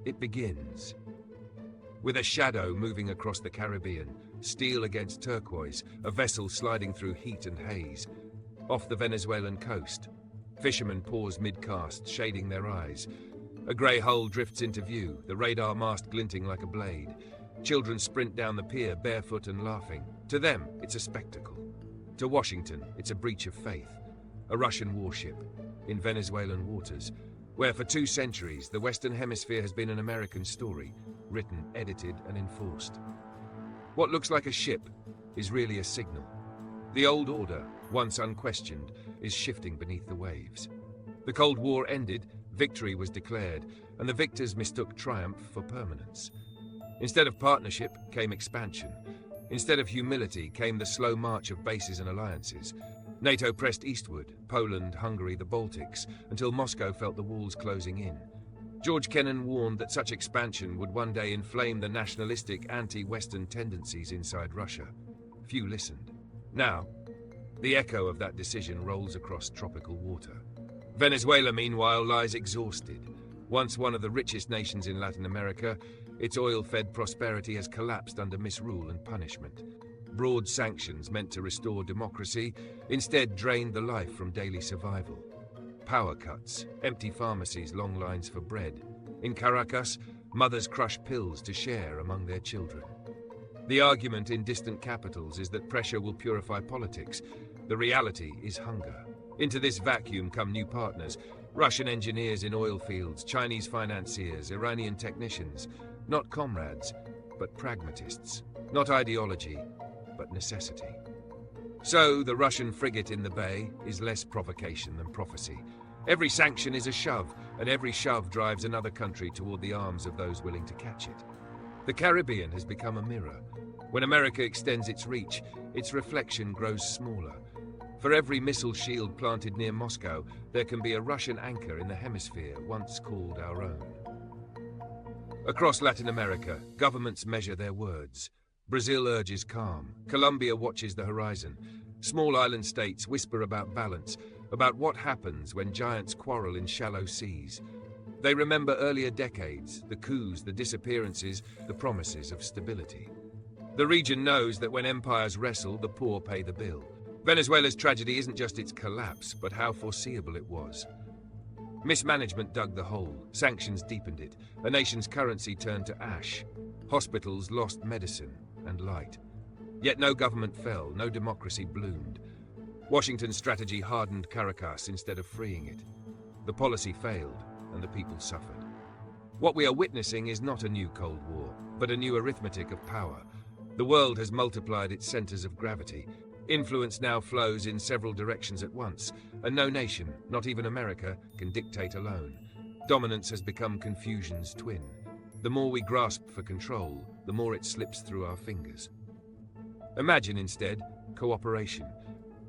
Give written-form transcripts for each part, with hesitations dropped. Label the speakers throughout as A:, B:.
A: It begins with a shadow moving across the Caribbean, steel against turquoise, a vessel sliding through heat and haze. Off the Venezuelan coast, fishermen pause mid-cast, shading their eyes. A grey hull drifts into view, the radar mast glinting like a blade. Children sprint down the pier, barefoot and laughing. To them, it's a spectacle. To Washington, it's a breach of faith. A Russian warship in Venezuelan waters, where for 2 centuries the Western Hemisphere has been an American story, written, edited, and enforced. What looks like a ship is really a signal. The old order, once unquestioned, is shifting beneath the waves. The Cold War ended, victory was declared, and the victors mistook triumph for permanence. Instead of partnership came expansion. Instead of humility came the slow march of bases and alliances. NATO pressed eastward, Poland, Hungary, the Baltics, until Moscow felt the walls closing in. George Kennan warned that such expansion would one day inflame the nationalistic, anti-Western tendencies inside Russia. Few listened. Now, the echo of that decision rolls across tropical water. Venezuela, meanwhile, lies exhausted. Once one of the richest nations in Latin America, its oil-fed prosperity has collapsed under misrule and punishment. Broad sanctions meant to restore democracy instead drained the life from daily survival. Power cuts, empty pharmacies, long lines for bread. In Caracas, mothers crush pills to share among their children. The argument in distant capitals is that pressure will purify politics. The reality is hunger. Into this vacuum come new partners, Russian engineers in oil fields, Chinese financiers, Iranian technicians. Not comrades, but pragmatists. Not ideology, but necessity. So, the Russian frigate in the bay is less provocation than prophecy. Every sanction is a shove, and every shove drives another country toward the arms of those willing to catch it. The Caribbean has become a mirror. When America extends its reach, its reflection grows smaller. For every missile shield planted near Moscow, there can be a Russian anchor in the hemisphere once called our own. Across Latin America, governments measure their words. Brazil urges calm. Colombia watches the horizon. Small island states whisper about balance, about what happens when giants quarrel in shallow seas. They remember earlier decades, the coups, the disappearances, the promises of stability. The region knows that when empires wrestle, the poor pay the bill. Venezuela's tragedy isn't just its collapse, but how foreseeable it was. Mismanagement dug the hole, sanctions deepened it, a nation's currency turned to ash. Hospitals lost medicine and light. Yet no government fell, no democracy bloomed. Washington's strategy hardened Caracas instead of freeing it. The policy failed, and the people suffered. What we are witnessing is not a new Cold War, but a new arithmetic of power. The world has multiplied its centers of gravity. Influence now flows in several directions at once, and no nation, not even America, can dictate alone. Dominance has become confusion's twin. The more we grasp for control, the more it slips through our fingers. Imagine instead cooperation.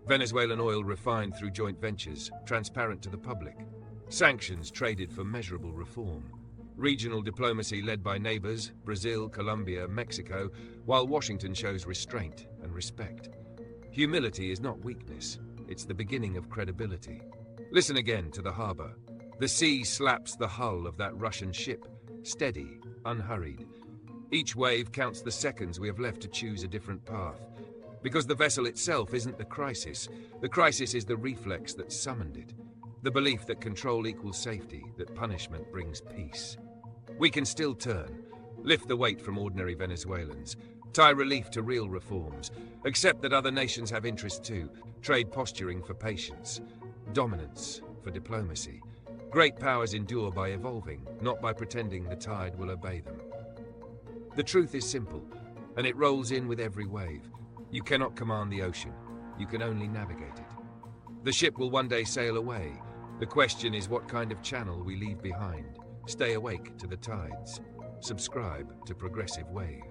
A: Venezuelan oil refined through joint ventures, transparent to the public. Sanctions traded for measurable reform. Regional diplomacy led by neighbors, Brazil, Colombia, Mexico, while Washington shows restraint and respect. Humility is not weakness, it's the beginning of credibility. Listen again to the harbor. The sea slaps the hull of that Russian ship, steady, unhurried. Each wave counts the seconds we have left to choose a different path. Because the vessel itself isn't the crisis is the reflex that summoned it. The belief that control equals safety, that punishment brings peace. We can still turn, lift the weight from ordinary Venezuelans, tie relief to real reforms, accept that other nations have interests too, trade posturing for patience, dominance for diplomacy. Great powers endure by evolving, not by pretending the tide will obey them. The truth is simple, and it rolls in with every wave. You cannot command the ocean, you can only navigate it. The ship will one day sail away. The question is what kind of channel we leave behind. Stay awake to the tides. Subscribe to Progressive Wave.